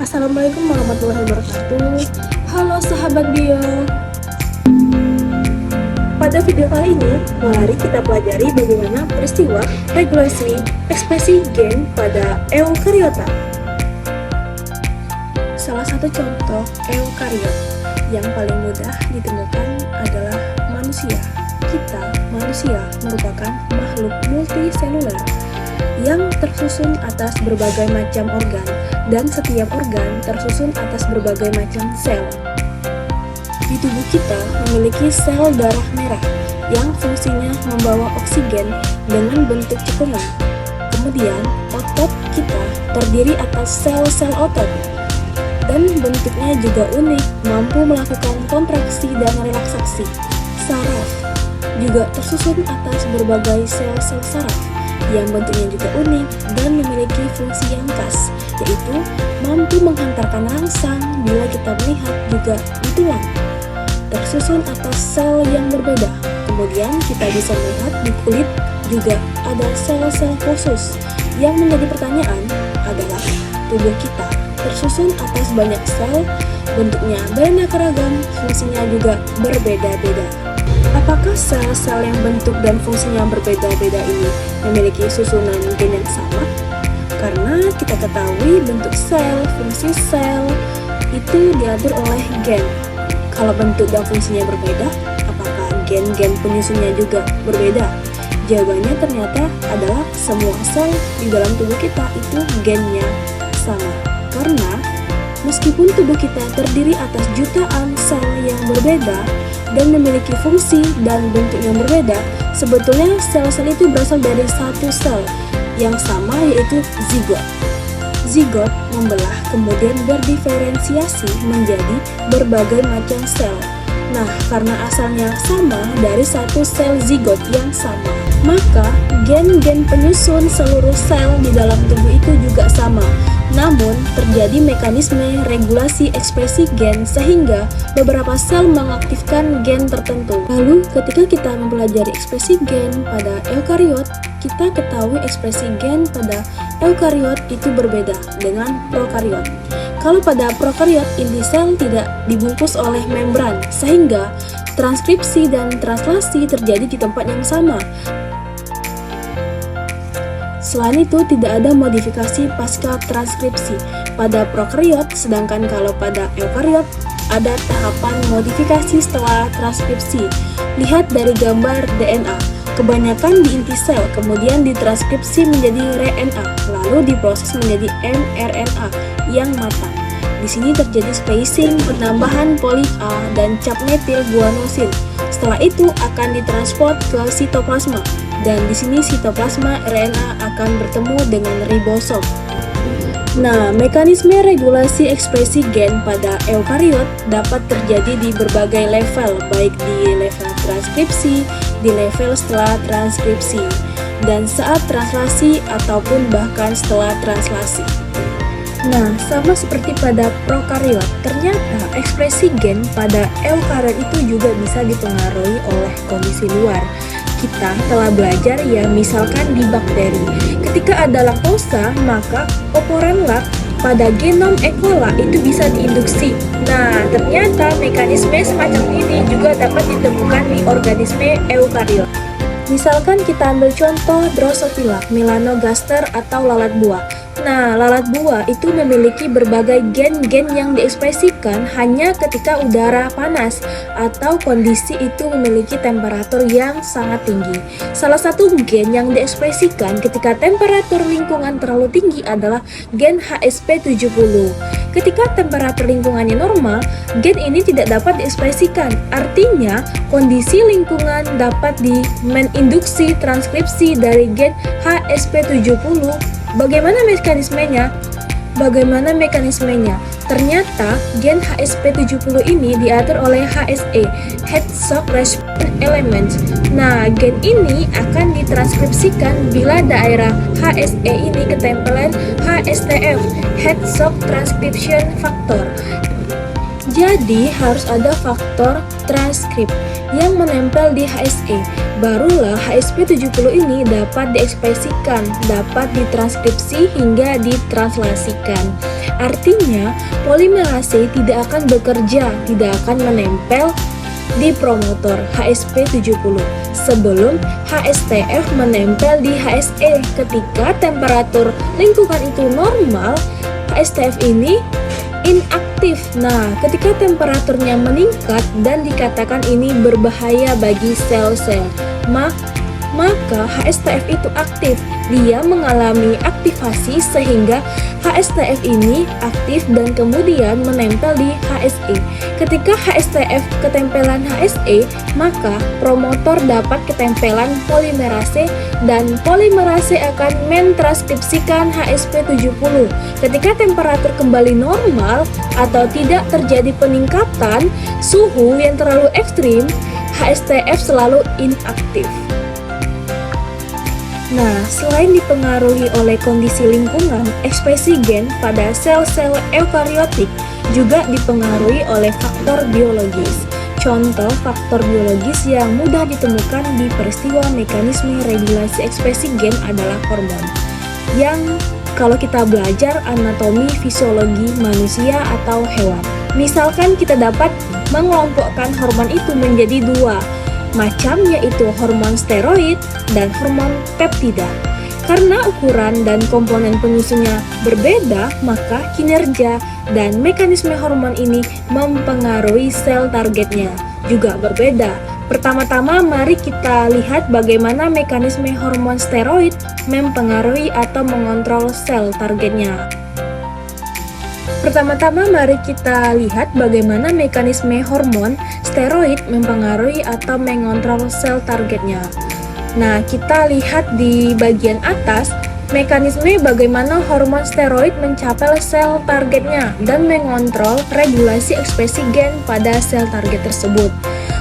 Assalamualaikum warahmatullahi wabarakatuh. Halo sahabat bio. Pada video kali ini, mari kita pelajari bagaimana peristiwa regulasi ekspresi gen pada eukariota. Salah satu contoh eukariot yang paling mudah ditemukan adalah manusia. Kita, manusia, merupakan makhluk multiseluler yang tersusun atas berbagai macam organ, dan setiap organ tersusun atas berbagai macam sel. Di tubuh kita memiliki sel darah merah yang fungsinya membawa oksigen dengan bentuk cekungan. Kemudian, otot kita terdiri atas sel-sel otot, dan bentuknya juga unik, mampu melakukan kontraksi dan relaksasi. Saraf juga tersusun atas berbagai sel-sel saraf yang bentuknya juga unik dan memiliki fungsi yang khas, yaitu mampu menghantarkan rangsang bila kita melihat juga di tulang. Tersusun atas sel yang berbeda. Kemudian kita bisa melihat di kulit juga ada sel-sel khusus. Yang menjadi pertanyaan adalah tubuh kita tersusun atas banyak sel, bentuknya beraneka ragam, fungsinya juga berbeda-beda. Apakah sel-sel yang bentuk dan fungsinya berbeda-beda ini memiliki susunan gen yang sama? Karena kita ketahui bentuk sel, fungsi sel itu diatur oleh gen. Kalau bentuk dan fungsinya berbeda, apakah gen-gen penyusunnya juga berbeda? Jawabannya ternyata adalah semua sel di dalam tubuh kita itu gennya sama. Karena meskipun tubuh kita terdiri atas jutaan sel yang berbeda dan memiliki fungsi dan bentuk yang berbeda, sebetulnya sel-sel itu berasal dari satu sel yang sama, yaitu zigot. Zigot membelah kemudian berdiferensiasi menjadi berbagai macam sel. Nah, karena asalnya sama dari satu sel zigot yang sama, maka gen-gen penyusun seluruh sel di dalam tubuh itu juga sama. Namun, terjadi mekanisme regulasi ekspresi gen sehingga beberapa sel mengaktifkan gen tertentu. Lalu, ketika kita mempelajari ekspresi gen pada eukariot, kita ketahui ekspresi gen pada eukariot itu berbeda dengan prokariot. Kalau pada prokariot, inti sel tidak dibungkus oleh membran, sehingga transkripsi dan translasi terjadi di tempat yang sama. Selain itu, tidak ada modifikasi pasca transkripsi pada prokariot, sedangkan kalau pada eukariot ada tahapan modifikasi setelah transkripsi. Lihat dari gambar DNA. Kebanyakan di inti sel, kemudian ditranskripsi menjadi RNA, lalu diproses menjadi mRNA yang matang. Di sini terjadi spacing, penambahan polip A dan cap metil guanosin. Setelah itu akan ditransport ke sitoplasma, dan di sini sitoplasma RNA akan bertemu dengan ribosom. Nah, mekanisme regulasi ekspresi gen pada eukariot dapat terjadi di berbagai level, baik di level transkripsi, di level setelah transkripsi, dan saat translasi ataupun bahkan setelah translasi. Nah, sama seperti pada prokariot, ternyata ekspresi gen pada eukariot itu juga bisa dipengaruhi oleh kondisi luar. Kita telah belajar ya, misalkan di bakteri. Ketika ada laktosa, maka oporan lak pada genom E. coli itu bisa diinduksi. Nah, ternyata mekanisme semacam ini juga dapat ditemukan di organisme eukariot. Misalkan kita ambil contoh Drosophila, melanogaster atau lalat buah. Nah, lalat buah itu memiliki berbagai gen-gen yang diekspresikan hanya ketika udara panas atau kondisi itu memiliki temperatur yang sangat tinggi. Salah satu gen yang diekspresikan ketika temperatur lingkungan terlalu tinggi adalah gen HSP70. Ketika temperatur lingkungannya normal, gen ini tidak dapat diekspresikan. Artinya, kondisi lingkungan dapat menginduksi transkripsi dari gen HSP70. Bagaimana mekanismenya? Ternyata gen HSP70 ini diatur oleh HSE, Head Shock Response Element. Nah, gen ini akan ditranskripsikan bila daerah HSE ini ketempelan HSTF, Head Shock Transcription Factor. Jadi harus ada faktor transkrip yang menempel di HSE. Barulah HSP70 ini dapat diekspresikan, dapat ditranskripsi hingga ditranslasikan. Artinya, polimerase tidak akan bekerja, tidak akan menempel di promotor HSP70 sebelum HSTF menempel di HSE. Ketika temperatur lingkungan itu normal, HSTF ini inaktif. Nah, ketika temperaturnya meningkat dan dikatakan ini berbahaya bagi sel-sel, maka HSTF itu aktif. Dia mengalami aktivasi sehingga HSTF ini aktif dan kemudian menempel di HSE. Ketika HSTF ketempelan HSE, maka promotor dapat ketempelan polimerase dan polimerase akan mentranskripsikan HSP70. Ketika temperatur kembali normal atau tidak terjadi peningkatan suhu yang terlalu ekstrim, HSTF selalu inaktif. Nah, selain dipengaruhi oleh kondisi lingkungan, ekspresi gen pada sel-sel eukariotik juga dipengaruhi oleh faktor biologis. Contoh faktor biologis yang mudah ditemukan di peristiwa mekanisme regulasi ekspresi gen adalah hormon. Yang kalau kita belajar anatomi fisiologi manusia atau hewan, misalkan kita dapat mengelompokkan hormon itu menjadi dua macam, yaitu hormon steroid dan hormon peptida. Karena ukuran dan komponen penyusunnya berbeda, maka kinerja dan mekanisme hormon ini mempengaruhi sel targetnya juga berbeda. Pertama-tama mari kita lihat bagaimana mekanisme hormon steroid mempengaruhi atau mengontrol sel targetnya. Pertama-tama mari kita lihat bagaimana mekanisme hormon steroid mempengaruhi atau mengontrol sel targetnya. Nah, kita lihat di bagian atas mekanisme bagaimana hormon steroid mencapai sel targetnya dan mengontrol regulasi ekspresi gen pada sel target tersebut.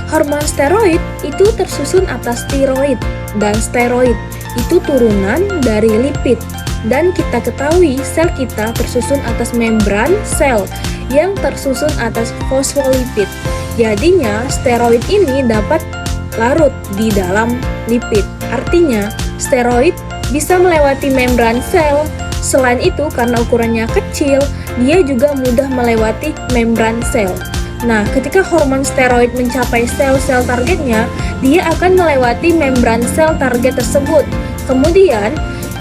Hormon steroid itu tersusun atas tiroid, dan steroid itu turunan dari lipid. Dan kita ketahui sel kita tersusun atas membran sel yang tersusun atas fosfolipid. Jadinya steroid ini dapat larut di dalam lipid. Artinya steroid bisa melewati membran sel. Selain itu, karena ukurannya kecil, dia juga mudah melewati membran sel. Nah, ketika hormon steroid mencapai sel-sel targetnya, dia akan melewati membran sel target tersebut. Kemudian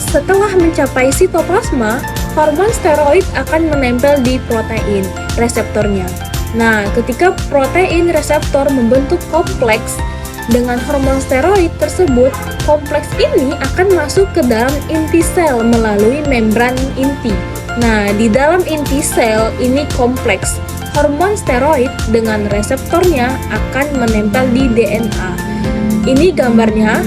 setelah mencapai sitoplasma, hormon steroid akan menempel di protein reseptornya. Nah, ketika protein reseptor membentuk kompleks dengan hormon steroid tersebut, kompleks ini akan masuk ke dalam inti sel melalui membran inti. Nah, di dalam inti sel ini kompleks. Hormon steroid dengan reseptornya akan menempel di DNA. Ini gambarnya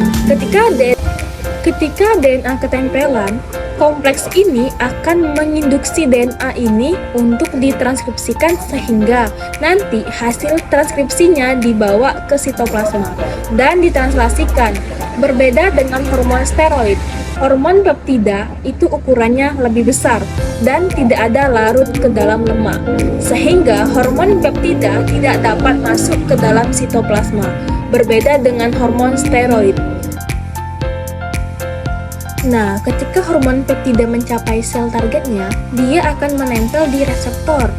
ketika DNA ketempelan, kompleks ini akan menginduksi DNA ini untuk ditranskripsikan sehingga nanti hasil transkripsinya dibawa ke sitoplasma dan ditranslasikan. Berbeda dengan hormon steroid, hormon peptida itu ukurannya lebih besar dan tidak ada larut ke dalam lemak, sehingga hormon peptida tidak dapat masuk ke dalam sitoplasma. Berbeda dengan hormon steroid. Nah, ketika hormon peptida mencapai sel targetnya, dia akan menempel di reseptor.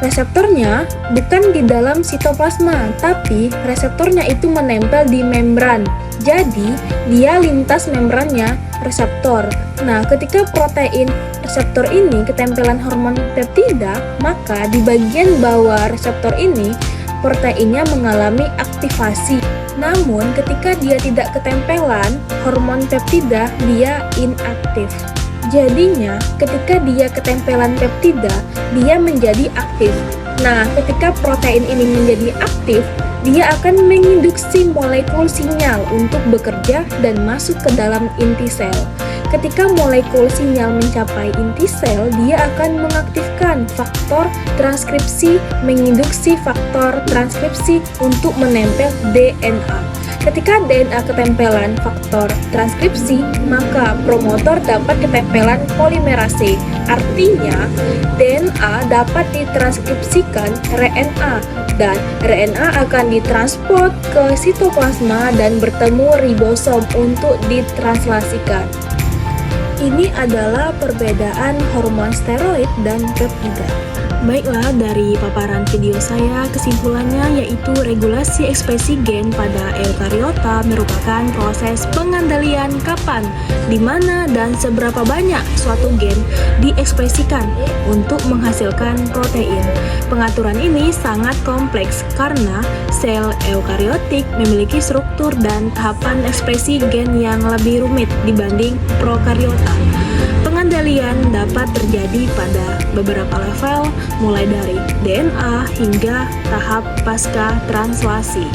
Reseptornya bukan di dalam sitoplasma, tapi reseptornya itu menempel di membran. Jadi, dia lintas membrannya reseptor. Nah, ketika protein reseptor ini ketempelan hormon peptida, maka di bagian bawah reseptor ini, proteinnya mengalami aktivasi. Namun, ketika dia tidak ketempelan hormon peptida, dia inaktif. Jadinya, ketika dia ketempelan peptida, dia menjadi aktif. Nah, ketika protein ini menjadi aktif, dia akan menginduksi molekul sinyal untuk bekerja dan masuk ke dalam inti sel. Ketika molekul sinyal mencapai inti sel, dia akan mengaktifkan faktor transkripsi, menginduksi faktor transkripsi untuk menempel DNA. Ketika DNA ketempelan faktor transkripsi, maka promotor dapat ketempelan polimerase. Artinya, DNA dapat ditranskripsikan RNA dan RNA akan ditransport ke sitoplasma dan bertemu ribosom untuk ditranslasikan. Ini adalah perbedaan hormon steroid dan peptida. Baiklah, dari paparan video saya, kesimpulannya yaitu regulasi ekspresi gen pada eukariota merupakan proses pengendalian kapan, di mana, dan seberapa banyak suatu gen diekspresikan untuk menghasilkan protein. Pengaturan ini sangat kompleks karena sel eukariotik memiliki struktur dan tahapan ekspresi gen yang lebih rumit dibanding prokariota. Pengendalian dapat terjadi pada beberapa level, mulai dari DNA hingga tahap pasca translasi.